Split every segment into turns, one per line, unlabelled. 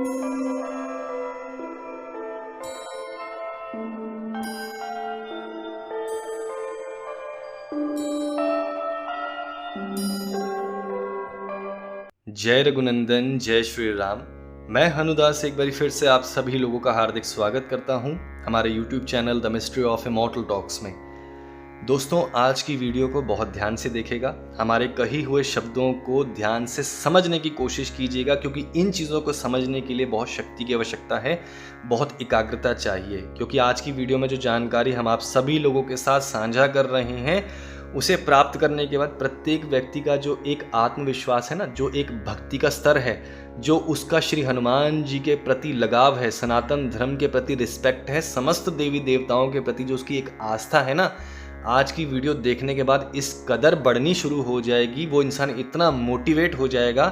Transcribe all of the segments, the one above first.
जय रघुनंदन, जय श्री राम। मैं हनुदास एक बार फिर से आप सभी लोगों का हार्दिक स्वागत करता हूं हमारे YouTube channel the mystery of immortal talks में। दोस्तों, आज की वीडियो को बहुत ध्यान से देखिएगा, हमारे कही हुए शब्दों को ध्यान से समझने की कोशिश कीजिएगा, क्योंकि इन चीज़ों को समझने के लिए बहुत शक्ति की आवश्यकता है, बहुत एकाग्रता चाहिए। क्योंकि आज की वीडियो में जो जानकारी हम आप सभी लोगों के साथ साझा कर रहे हैं, उसे प्राप्त करने के बाद प्रत्येक व्यक्ति का जो एक आत्मविश्वास है ना, जो एक भक्ति का स्तर है, जो उसका श्री हनुमान जी के प्रति लगाव है, सनातन धर्म के प्रति रिस्पेक्ट है, समस्त देवी देवताओं के प्रति जो उसकी एक आस्था है ना, आज की वीडियो देखने के बाद इस कदर बढ़नी शुरू हो जाएगी। वो इंसान इतना मोटिवेट हो जाएगा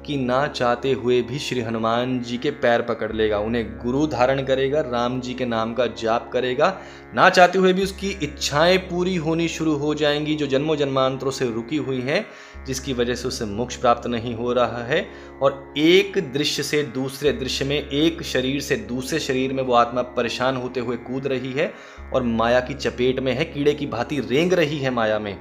कि ना चाहते हुए भी श्री हनुमान जी के पैर पकड़ लेगा, उन्हें गुरु धारण करेगा, राम जी के नाम का जाप करेगा, ना चाहते हुए भी उसकी इच्छाएं पूरी होनी शुरू हो जाएंगी जो जन्मों जन्मांतरों से रुकी हुई हैं, जिसकी वजह से उसे मोक्ष प्राप्त नहीं हो रहा है। और एक दृश्य से दूसरे दृश्य में, एक शरीर से दूसरे शरीर में वो आत्मा परेशान होते हुए कूद रही है और माया की चपेट में है, कीड़े की भांति रेंग रही है माया में।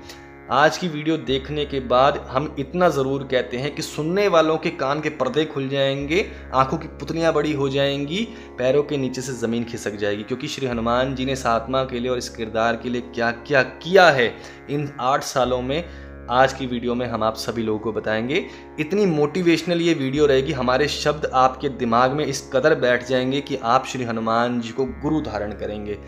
आज की वीडियो देखने के बाद हम इतना ज़रूर कहते हैं कि सुनने वालों के कान के पर्दे खुल जाएंगे, आंखों की पुतलियां बड़ी हो जाएंगी, पैरों के नीचे से ज़मीन खिसक जाएगी। क्योंकि श्री हनुमान जी ने इस आत्मा के लिए और इस किरदार के लिए क्या क्या किया है इन 8 सालों में, आज की वीडियो में हम आप सभी लोगों को बताएंगे। इतनी मोटिवेशनल ये वीडियो रहेगी, हमारे शब्द आपके दिमाग में इस कदर बैठ जाएंगे कि आप श्री हनुमान जी को गुरु धारण करेंगे।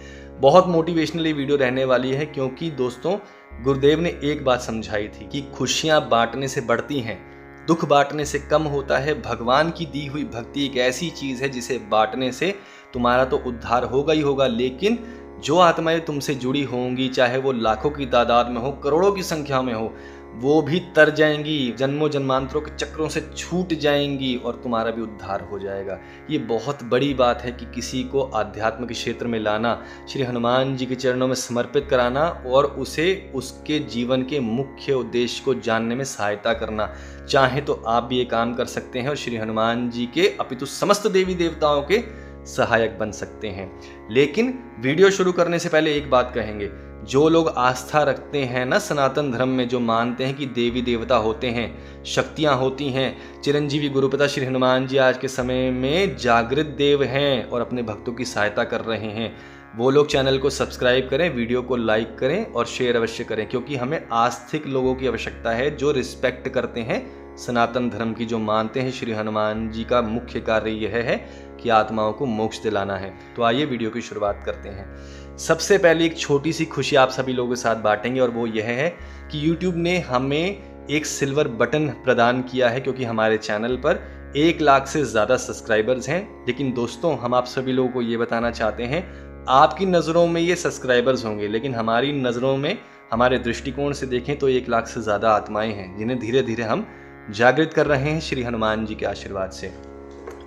बहुत मोटिवेशनल ये वीडियो रहने वाली है, क्योंकि दोस्तों गुरुदेव ने एक बात समझाई थी कि खुशियां बांटने से बढ़ती हैं, दुख बांटने से कम होता है। भगवान की दी हुई भक्ति एक ऐसी चीज़ है जिसे बांटने से तुम्हारा तो उद्धार होगा ही होगा, लेकिन जो आत्माएं तुमसे जुड़ी होंगी, चाहे वो लाखों की तादाद में हो, करोड़ों की संख्या में हो, वो भी तर जाएंगी, जन्मों जन्मांतरों के चक्रों से छूट जाएंगी और तुम्हारा भी उद्धार हो जाएगा। ये बहुत बड़ी बात है कि किसी को आध्यात्म के क्षेत्र में लाना, श्री हनुमान जी के चरणों में समर्पित कराना और उसे उसके जीवन के मुख्य उद्देश्य को जानने में सहायता करना। चाहे तो आप भी ये काम कर सकते हैं और श्री हनुमान जी के अपितु समस्त देवी देवताओं के सहायक बन सकते हैं। लेकिन वीडियो शुरू करने से पहले एक बात कहेंगे, जो लोग आस्था रखते हैं ना सनातन धर्म में, जो मानते हैं कि देवी देवता होते हैं, शक्तियां होती हैं, चिरंजीवी गुरुपिता श्री हनुमान जी आज के समय में जागृत देव हैं और अपने भक्तों की सहायता कर रहे हैं, वो लोग चैनल को सब्सक्राइब करें, वीडियो को लाइक करें और शेयर अवश्य करें। क्योंकि हमें आस्तिक लोगों की आवश्यकता है जो रिस्पेक्ट करते हैं सनातन धर्म की, जो मानते हैं श्री हनुमान जी का मुख्य कार्य यह है कि आत्माओं को मोक्ष दिलाना है। तो आइए वीडियो की शुरुआत करते हैं। सबसे पहले एक छोटी सी खुशी आप सभी लोगों के साथ बांटेंगे और वो यह है कि YouTube ने हमें एक सिल्वर बटन प्रदान किया है, क्योंकि हमारे चैनल पर 1 लाख से ज़्यादा सब्सक्राइबर्स हैं। लेकिन दोस्तों, हम आप सभी लोगों को ये बताना चाहते हैं, आपकी नज़रों में ये सब्सक्राइबर्स होंगे, लेकिन हमारी नज़रों में, हमारे दृष्टिकोण से देखें तो 1 लाख से ज़्यादा आत्माएं हैं जिन्हें धीरे धीरे हम जागृत कर रहे हैं श्री हनुमान जी के आशीर्वाद से।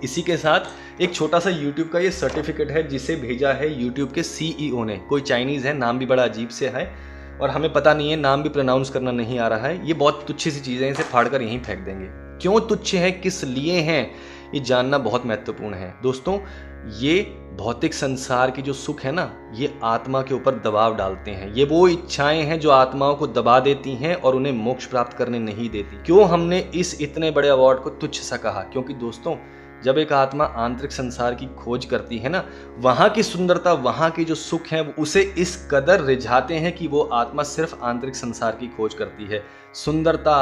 इसी के साथ एक छोटा सा YouTube का ये सर्टिफिकेट है जिसे भेजा है YouTube के CEO ने। कोई चाइनीज़ है, नाम भी बड़ा अजीब से है और हमें पता नहीं है, नाम भी प्रोनाउंस करना नहीं आ रहा है। ये बहुत तुच्छ सी चीज़ें, इसे फाड़कर यहीं फेंक देंगे। क्यों तुच्छ है, किस लिए हैं, ये जानना बहुत महत्वपूर्ण है। दोस्तों, ये भौतिक संसार की जो सुख है ना, ये आत्मा के ऊपर दबाव डालते हैं। ये वो इच्छाएं हैं जो आत्माओं को दबा देती हैं और उन्हें मोक्ष प्राप्त करने नहीं देती। क्यों हमने इस इतने बड़े अवार्ड को तुच्छ सा कहा? क्योंकि दोस्तों, जब एक आत्मा आंतरिक संसार की खोज करती है ना, वहाँ की सुंदरता, वहाँ की जो सुख है, उसे इस कदर रिझाते हैं कि वो आत्मा सिर्फ आंतरिक संसार की खोज करती है। सुंदरता,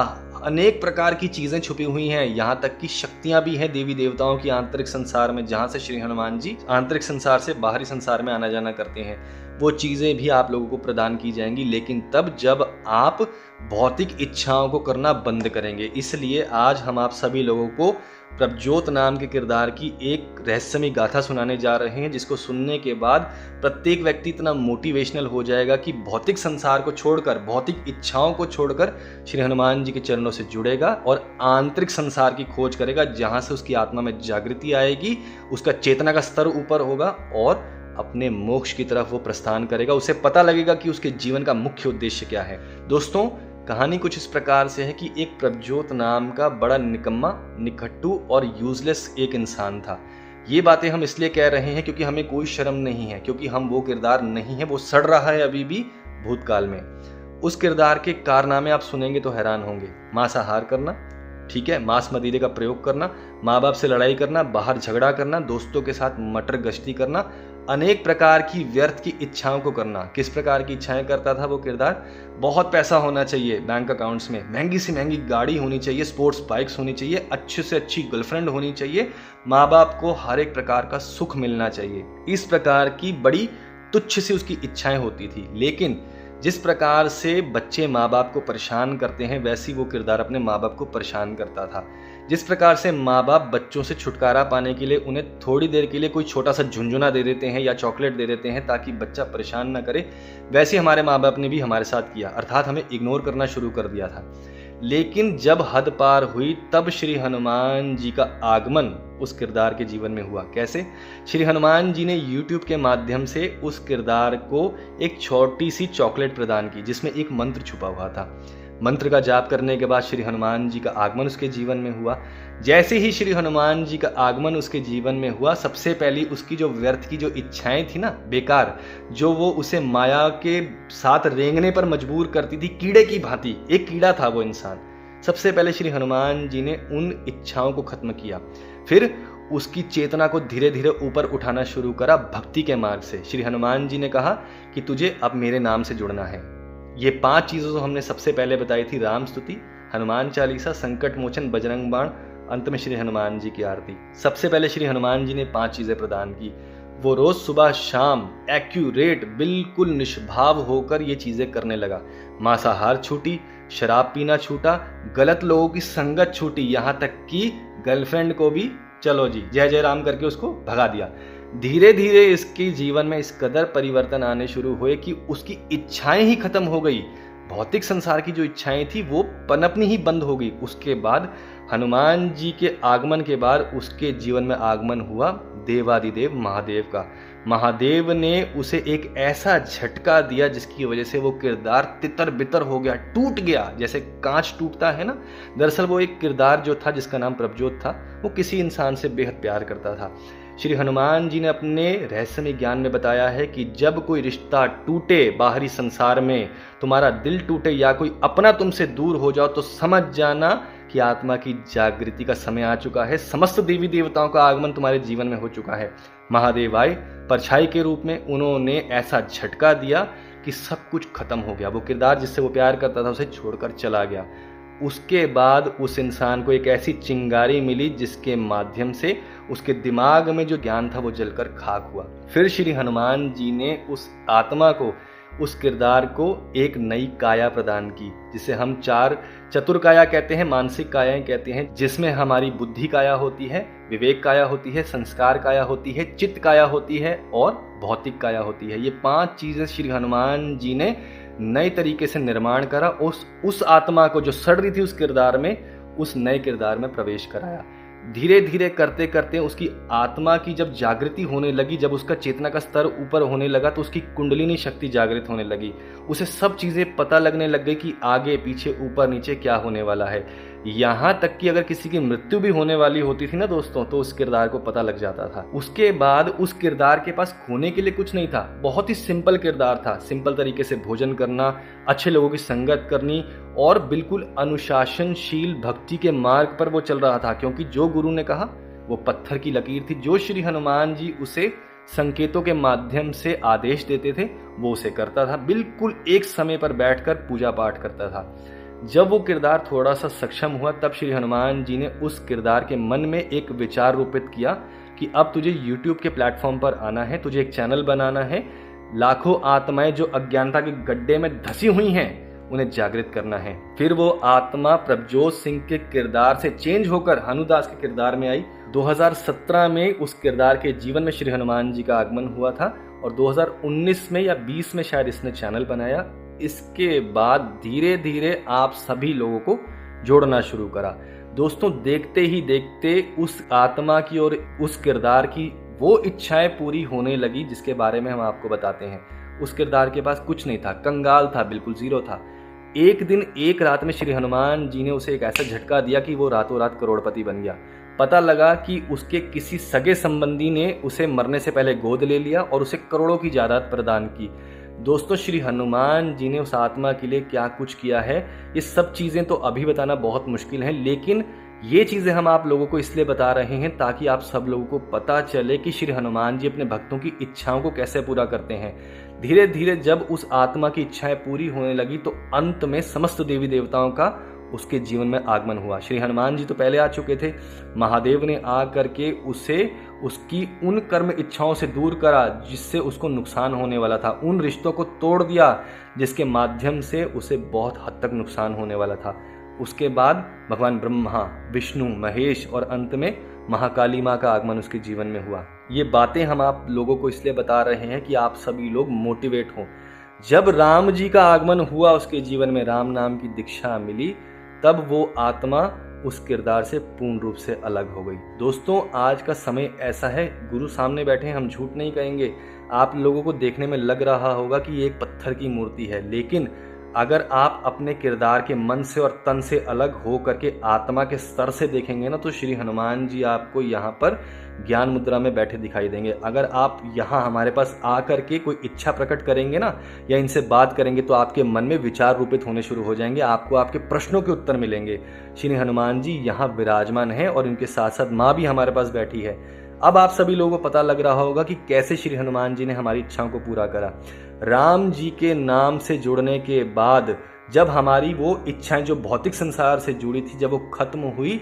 अनेक प्रकार की चीज़ें छुपी हुई हैं, यहाँ तक कि शक्तियाँ भी हैं देवी देवताओं की आंतरिक संसार में, जहाँ से श्री हनुमान जी आंतरिक संसार से बाहरी संसार में आना जाना करते हैं। वो चीज़ें भी आप लोगों को प्रदान की जाएंगी, लेकिन तब जब आप भौतिक इच्छाओं को करना बंद करेंगे। इसलिए आज हम आप सभी लोगों को प्रभज्योत नाम के किरदार की एक रहस्यमयी गाथा सुनाने जा रहे हैं, जिसको सुनने के बाद प्रत्येक व्यक्ति इतना मोटिवेशनल हो जाएगा कि भौतिक संसार को छोड़कर, भौतिक इच्छाओं को छोड़कर श्री हनुमान जी के चरणों से जुड़ेगा और आंतरिक संसार की खोज करेगा, जहां से उसकी आत्मा में जागृति आएगी, उसका चेतना का स्तर ऊपर होगा और अपने मोक्ष की तरफ वो प्रस्थान करेगा। उसे पता लगेगा कि उसके जीवन का मुख्य उद्देश्य क्या है। दोस्तों, कहानी कुछ इस प्रकार से है कि एक प्रभजोत नाम का बड़ा निकम्मा, निकट्टू और यूजलेस एक इंसान था। ये बातें हम इसलिए कह रहे हैं क्योंकि हमें कोई शर्म नहीं है, क्योंकि हम वो किरदार नहीं है, वो सड़ रहा है अभी भी भूतकाल में। उस किरदार के कारनामे आप सुनेंगे तो हैरान होंगे। मांसाहार करना, ठीक है, मांस मदिरे का प्रयोग करना, माँ बाप से लड़ाई करना, बाहर झगड़ा करना, दोस्तों के साथ मटर गश्ती करना, अनेक प्रकार की व्यर्थ की इच्छाओं को करना। किस प्रकार की इच्छाएं करता था वो किरदार? बहुत पैसा होना चाहिए बैंक अकाउंट्स में, महंगी से महंगी गाड़ी होनी चाहिए, स्पोर्ट्स बाइक्स होनी चाहिए, अच्छे से अच्छी गर्लफ्रेंड होनी चाहिए, माँ बाप को हर एक प्रकार का सुख मिलना चाहिए। इस प्रकार की बड़ी तुच्छ सी उसकी इच्छाएं होती थी। लेकिन जिस प्रकार से बच्चे माँ बाप को परेशान करते हैं, वैसी वो किरदार अपने माँ बाप को परेशान करता था। जिस प्रकार से माँ बाप बच्चों से छुटकारा पाने के लिए उन्हें थोड़ी देर के लिए कोई छोटा सा झुंझुना दे देते हैं या चॉकलेट दे देते हैं ताकि बच्चा परेशान ना करे, वैसे हमारे माँ बाप ने भी हमारे साथ किया, अर्थात हमें इग्नोर करना शुरू कर दिया था। लेकिन जब हद पार हुई तब श्री हनुमान जी का आगमन उस किरदार के जीवन में हुआ। कैसे? श्री हनुमान जी ने YouTube के माध्यम से उस किरदार को एक छोटी सी चॉकलेट प्रदान की जिसमें एक मंत्र छुपा हुआ था। मंत्र का जाप करने के बाद श्री हनुमान जी का आगमन उसके जीवन में हुआ। जैसे ही श्री हनुमान जी का आगमन उसके जीवन में हुआ, सबसे पहली उसकी जो व्यर्थ की जो इच्छाएं थी ना, बेकार, जो वो उसे माया के साथ रेंगने पर मजबूर करती थी, कीड़े की भांति, एक कीड़ा था वो इंसान। सबसे पहले श्री हनुमान जी ने उन इच्छाओं को खत्म किया, फिर उसकी चेतना को धीरे धीरे ऊपर उठाना शुरू करा भक्ति के मार्ग से। श्री हनुमान जी ने कहा कि तुझे अब मेरे नाम से जुड़ना है। ये 5 चीज़ों तो हमने सबसे पहले बताई थी, राम स्तुति, हनुमान चालीसा, संकट मोचन, बजरंग बाण, अंत में श्री हनुमान जी की आरती। सबसे पहले श्री हनुमान जी ने 5 चीज़ें प्रदान की। वो रोज सुबह शाम एक्यूरेट, बिल्कुल निष्भाव होकर ये चीज़ें करने लगा। मांसाहार छूटी, शराब पीना छूटा, गलत लोगों की संगत छूटी, यहाँ तक कि गर्लफ्रेंड को भी चलो जी जय जय राम करके उसको भगा दिया। धीरे धीरे इसके जीवन में इस कदर परिवर्तन आने शुरू हुए कि उसकी इच्छाएं ही खत्म हो गई। भौतिक संसार की जो इच्छाएं थी वो पनपनी ही बंद हो गई। उसके बाद हनुमान जी के आगमन के बाद उसके जीवन में आगमन हुआ देवादिदेव महादेव का। महादेव ने उसे एक ऐसा झटका दिया जिसकी वजह से वो किरदार तितर बितर हो गया, टूट गया, जैसे कांच टूटता है ना। दरअसल वो एक किरदार जो था जिसका नाम प्रभजोत था, वो किसी इंसान से बेहद प्यार करता था। श्री हनुमान जी ने अपने रहस्यमय ज्ञान में बताया है कि जब कोई रिश्ता टूटे बाहरी संसार में, तुम्हारा दिल टूटे या कोई अपना तुमसे दूर हो जाओ, तो समझ जाना कि आत्मा की जागृति का समय आ चुका है। समस्त देवी देवताओं का आगमन तुम्हारे जीवन में हो चुका है। महादेव आए परछाई के रूप में, उन्होंने ऐसा झटका दिया कि सब कुछ खत्म हो गया। वो किरदार जिससे वो प्यार करता था उसे छोड़कर चला गया। उसके बाद उस इंसान को एक ऐसी चिंगारी मिली जिसके माध्यम से उसके दिमाग में जो ज्ञान था वो जलकर खाक हुआ। फिर श्री हनुमान जी ने उस आत्मा को, उस किरदार को एक नई काया प्रदान की, जिसे हम 4 चतुर काया कहते हैं, मानसिक कायाएं कहते हैं, जिसमें हमारी बुद्धि काया होती है, विवेक काया होती है, संस्कार काया होती है, चित्त काया होती है और भौतिक काया होती है। ये 5 चीजें श्री हनुमान जी ने नए तरीके से निर्माण करा। उस आत्मा को जो सड़ रही थी उस किरदार में, उस नए किरदार में प्रवेश कराया। धीरे धीरे करते करते उसकी आत्मा की जब जागृति होने लगी, जब उसका चेतना का स्तर ऊपर होने लगा, तो उसकी कुंडलिनी शक्ति जागृत होने लगी। उसे सब चीज़ें पता लगने लग गई कि आगे पीछे ऊपर नीचे क्या होने वाला है। यहाँ तक कि अगर किसी की मृत्यु भी होने वाली होती थी ना दोस्तों, तो उस किरदार को पता लग जाता था। उसके बाद उस किरदार के पास खोने के लिए कुछ नहीं था। बहुत ही सिंपल किरदार था। सिंपल तरीके से भोजन करना, अच्छे लोगों की संगत करनी और बिल्कुल अनुशासनशील भक्ति के मार्ग पर वो चल रहा था, क्योंकि जो गुरु ने कहा वो पत्थर की लकीर थी। जो श्री हनुमान जी उसे संकेतों के माध्यम से आदेश देते थे वो उसे करता था। बिल्कुल एक समय पर बैठकर पूजा पाठ करता था। जब वो किरदार थोड़ा सा सक्षम हुआ, तब श्री हनुमान जी ने उस किरदार के मन में एक विचार रोपित किया कि अब तुझे YouTube के प्लेटफॉर्म पर आना है, तुझे एक चैनल बनाना है, लाखों आत्माएं जो अज्ञानता के गड्ढे में धसी हुई हैं उन्हें जागृत करना है। फिर वो आत्मा प्रभजोत सिंह के किरदार से चेंज होकर हनुदास के किरदार में आई। 2017 में उस किरदार के जीवन में श्री हनुमान जी का आगमन हुआ था और 2019 में या 20 में शायद इसने चैनल बनाया। इसके बाद धीरे धीरे आप सभी लोगों को जोड़ना शुरू करा। दोस्तों, देखते ही देखते उस आत्मा की और उस किरदार की वो इच्छाएं पूरी होने लगी जिसके बारे में हम आपको बताते हैं। उस किरदार के पास कुछ नहीं था, कंगाल था, बिल्कुल जीरो था। एक दिन एक रात में श्री हनुमान जी ने उसे एक ऐसा झटका दिया कि वो रातों रात करोड़पति बन गया। पता लगा कि उसके किसी सगे संबंधी ने उसे मरने से पहले गोद ले लिया और उसे करोड़ों की जायदाद प्रदान की। दोस्तों, श्री हनुमान जी ने उस आत्मा के लिए क्या कुछ किया है, ये सब चीज़ें तो अभी बताना बहुत मुश्किल है, लेकिन ये चीज़ें हम आप लोगों को इसलिए बता रहे हैं ताकि आप सब लोगों को पता चले कि श्री हनुमान जी अपने भक्तों की इच्छाओं को कैसे पूरा करते हैं। धीरे धीरे जब उस आत्मा की इच्छाएं पूरी होने लगी तो अंत में समस्त देवी देवताओं का उसके जीवन में आगमन हुआ। श्री हनुमान जी तो पहले आ चुके थे, महादेव ने आ करके उसे उसकी उन कर्म इच्छाओं से दूर करा जिससे उसको नुकसान होने वाला था, उन रिश्तों को तोड़ दिया जिसके माध्यम से उसे बहुत हद तक नुकसान होने वाला था। उसके बाद भगवान ब्रह्मा, विष्णु, महेश और अंत में महाकाली माँ का आगमन उसके जीवन में हुआ। ये बातें हम आप लोगों को इसलिए बता रहे हैं कि आप सभी लोग मोटिवेट हों। जब राम जी का आगमन हुआ उसके जीवन में, राम नाम की दीक्षा मिली, तब वो आत्मा उस किरदार से पूर्ण रूप से अलग हो गई। दोस्तों, आज का समय ऐसा है, गुरु सामने बैठे हैं, हम झूठ नहीं कहेंगे। आप लोगों को देखने में लग रहा होगा कि ये एक पत्थर की मूर्ति है, लेकिन अगर आप अपने किरदार के मन से और तन से अलग हो करके आत्मा के स्तर से देखेंगे ना, तो श्री हनुमान जी आपको यहाँ पर ज्ञान मुद्रा में बैठे दिखाई देंगे। अगर आप यहाँ हमारे पास आकर के कोई इच्छा प्रकट करेंगे ना, या इनसे बात करेंगे, तो आपके मन में विचार रूपित होने शुरू हो जाएंगे, आपको आपके प्रश्नों के उत्तर मिलेंगे। श्री हनुमान जी यहाँ विराजमान है और इनके साथ साथ माँ भी हमारे पास बैठी है। अब आप सभी लोगों को पता लग रहा होगा कि कैसे श्री हनुमान जी ने हमारी इच्छाओं को पूरा करा। राम जी के नाम से जुड़ने के बाद जब हमारी वो इच्छाएं जो भौतिक संसार से जुड़ी थी, जब वो खत्म हुई,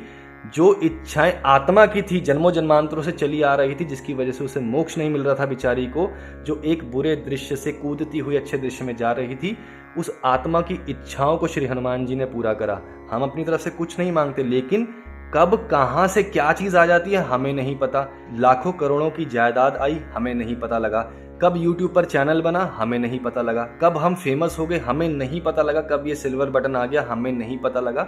जो इच्छाएं आत्मा की थी, जन्मों जन्मांतरों से चली आ रही थी, जिसकी वजह से उसे मोक्ष नहीं मिल रहा था बेचारी को, जो एक बुरे दृश्य से कूदती हुई अच्छे दृश्य में जा रही थी, उस आत्मा की इच्छाओं को श्री हनुमान जी ने पूरा करा। हम अपनी तरफ से कुछ नहीं मांगते, लेकिन कब कहां से क्या चीज आ जाती है हमें नहीं पता। लाखों करोड़ों की जायदाद आई, हमें नहीं पता लगा। कब YouTube पर चैनल बना, हमें नहीं पता लगा। कब हम फेमस हो गए, हमें नहीं पता लगा। कब ये सिल्वर बटन आ गया, हमें नहीं पता लगा।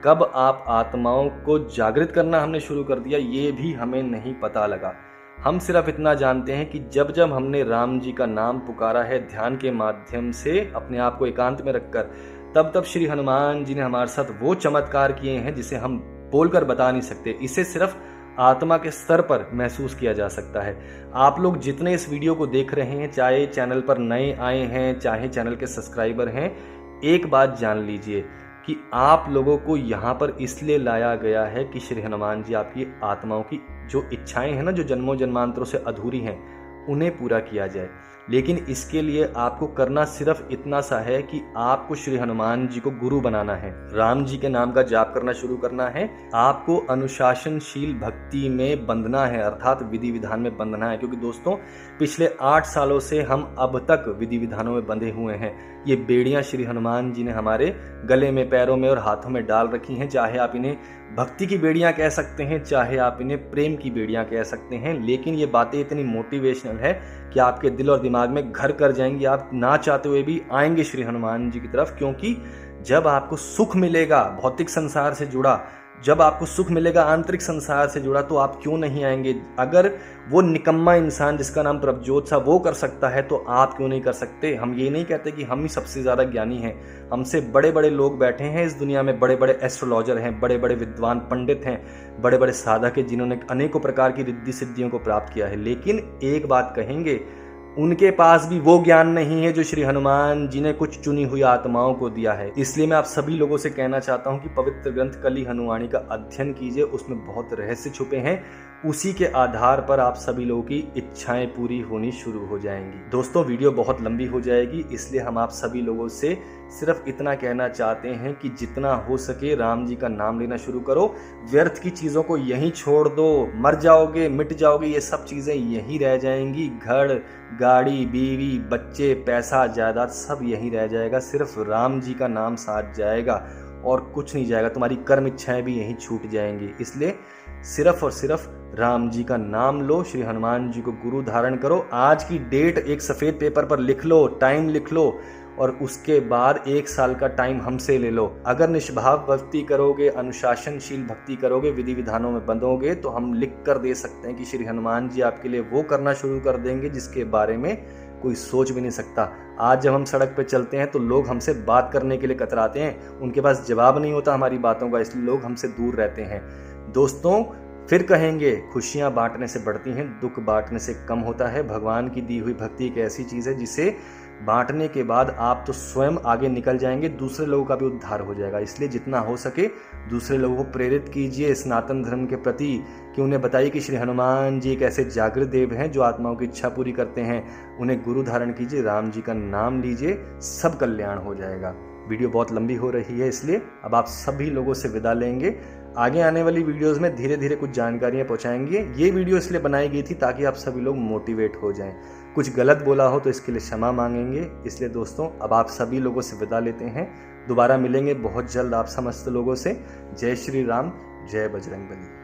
कब आप आत्माओं को जागृत करना हमने शुरू कर दिया, ये भी हमें नहीं पता लगा। हम सिर्फ इतना जानते हैं कि जब जब हमने राम जी का नाम पुकारा है ध्यान के माध्यम से, अपने आप को एकांत में रखकर, तब तब श्री हनुमान जी ने हमारे साथ वो चमत्कार किए हैं जिसे हम बोलकर बता नहीं सकते। इसे सिर्फ आत्मा के स्तर पर महसूस किया जा सकता है। आप लोग जितने इस वीडियो को देख रहे हैं, चाहे चैनल पर नए आए हैं, चाहे चैनल के सब्सक्राइबर हैं, एक बात जान लीजिए कि आप लोगों को यहाँ पर इसलिए लाया गया है कि श्री हनुमान जी आपकी आत्माओं की जो इच्छाएं हैं ना, जो जन्मों जन्मांतरों से अधूरी हैं, उन्हें पूरा किया जाए। लेकिन इसके लिए आपको करना सिर्फ इतना सा है कि आपको श्री हनुमान जी को गुरु बनाना है, राम जी के नाम का जाप करना शुरू करना है, आपको अनुशासनशील भक्ति में बंधना है, अर्थात विधि विधान में बंधना है। क्योंकि दोस्तों, पिछले 8 सालों से हम अब तक विधि विधानों में बंधे हुए हैं। ये बेड़ियां श्री हनुमान जी ने हमारे गले में, पैरों में और हाथों में डाल रखी हैं। चाहे आप इन्हें भक्ति की बेड़ियां कह सकते हैं, चाहे आप इन्हें प्रेम की बेड़ियां कह सकते हैं, लेकिन ये बातें इतनी मोटिवेशनल है कि आपके दिल और दिमाग में घर कर जाएंगी। आप ना चाहते हुए भी आएंगे श्री हनुमान जी की तरफ, क्योंकि जब आपको सुख मिलेगा भौतिक संसार से जुड़ा, जब आपको सुख मिलेगा आंतरिक संसार से जुड़ा, तो आप क्यों नहीं आएंगे। अगर वो निकम्मा इंसान जिसका नाम प्रभजोत था वो कर सकता है, तो आप क्यों नहीं कर सकते। हम ये नहीं कहते कि हम ही सबसे ज़्यादा ज्ञानी हैं, हमसे बड़े बड़े लोग बैठे हैं इस दुनिया में, बड़े बड़े एस्ट्रोलॉजर हैं, बड़े बड़े विद्वान पंडित हैं, बड़े बड़े साधक हैं, जिन्होंने अनेकों प्रकार की रिद्धि सिद्धियों को प्राप्त किया है। लेकिन एक बात कहेंगे, उनके पास भी वो ज्ञान नहीं है जो श्री हनुमान जी ने कुछ चुनी हुई आत्माओं को दिया है। इसलिए मैं आप सभी लोगों से कहना चाहता हूं कि पवित्र ग्रंथ कली हनुमानी का अध्ययन कीजिए, उसमें बहुत रहस्य छुपे हैं। उसी के आधार पर आप सभी लोगों की इच्छाएं पूरी होनी शुरू हो जाएंगी। दोस्तों, वीडियो बहुत लंबी हो जाएगी, इसलिए हम आप सभी लोगों से सिर्फ इतना कहना चाहते हैं कि जितना हो सके राम जी का नाम लेना शुरू करो। व्यर्थ की चीज़ों को यहीं छोड़ दो, मर जाओगे, मिट जाओगे, ये सब चीज़ें यहीं रह जाएंगी। घर, गाड़ी, बीवी, बच्चे, पैसा, जायदाद सब यहीं रह जाएगा। सिर्फ राम जी का नाम साथ जाएगा और कुछ नहीं जाएगा। तुम्हारी कर्म इच्छाएं भी यहीं छूट जाएंगी। इसलिए सिर्फ और सिर्फ राम जी का नाम लो, श्री हनुमान जी को गुरु धारण करो। आज की डेट एक सफ़ेद पेपर पर लिख लो, टाइम लिख लो, और उसके बाद 1 साल का टाइम हमसे ले लो। अगर निष्भाव भक्ति करोगे, अनुशासनशील भक्ति करोगे, विधि विधानों में बंधोगे, तो हम लिख कर दे सकते हैं कि श्री हनुमान जी आपके लिए वो करना शुरू कर देंगे जिसके बारे में कोई सोच भी नहीं सकता। आज जब हम सड़क पे चलते हैं तो लोग हमसे बात करने के लिए कतराते हैं, उनके पास जवाब नहीं होता हमारी बातों का, इसलिए लोग हमसे दूर रहते हैं। दोस्तों, फिर कहेंगे, खुशियां बांटने से बढ़ती हैं, दुख बांटने से कम होता है। भगवान की दी हुई भक्ति एक ऐसी चीज़ है जिसे बांटने के बाद आप तो स्वयं आगे निकल जाएंगे, दूसरे लोगों का भी उद्धार हो जाएगा। इसलिए जितना हो सके दूसरे लोगों को प्रेरित कीजिए सनातन धर्म के प्रति, कि उन्हें बताइए कि श्री हनुमान जी एक ऐसे जागृत देव हैं जो आत्माओं की इच्छा पूरी करते हैं। उन्हें गुरु धारण कीजिए, राम जी का नाम लीजिए, सब कल्याण हो जाएगा। वीडियो बहुत लंबी हो रही है, इसलिए अब आप सभी लोगों से विदा लेंगे। आगे आने वाली वीडियोस में धीरे धीरे कुछ जानकारियां पहुंचाएंगे। ये वीडियो इसलिए बनाई गई थी ताकि आप सभी लोग मोटिवेट हो जाएं। कुछ गलत बोला हो तो इसके लिए क्षमा मांगेंगे। इसलिए दोस्तों, अब आप सभी लोगों से विदा लेते हैं। दोबारा मिलेंगे बहुत जल्द आप समस्त लोगों से। जय श्री राम, जय बजरंगबली।